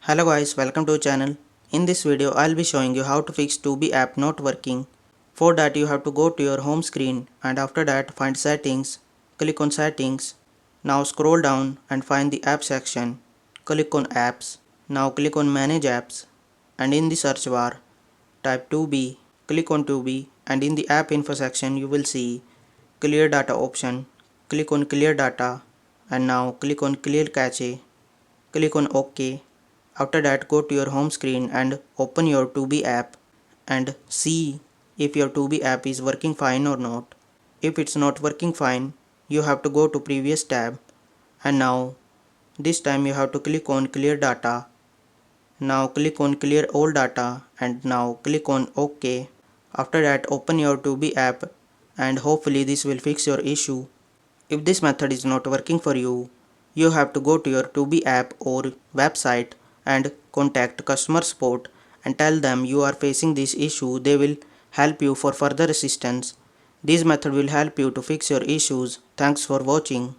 Hello guys, welcome to channel. In this video I'll be showing you how to fix Tubi app not working. For that you have to go to your home screen and after that find settings, click on settings. Now scroll down and find the app section. Click on apps. Now click on manage apps and in the search bar type Tubi. Click on Tubi and in the app info section you will see clear data option. Click on clear data and now click on clear cache. Click on OK. After that go to your home screen and open your Tubi app and see if your Tubi app is working fine or not. If it's not working fine, you have to go to previous tab and now this time you have to click on clear data. Now click on clear all data and now click on OK. After that open your Tubi app and hopefully this will fix your issue. If this method is not working for you, you have to go to your Tubi app or website and contact customer support and tell them you are facing this issue. They will help you for further assistance. This method will help you to fix your issues. Thanks for watching.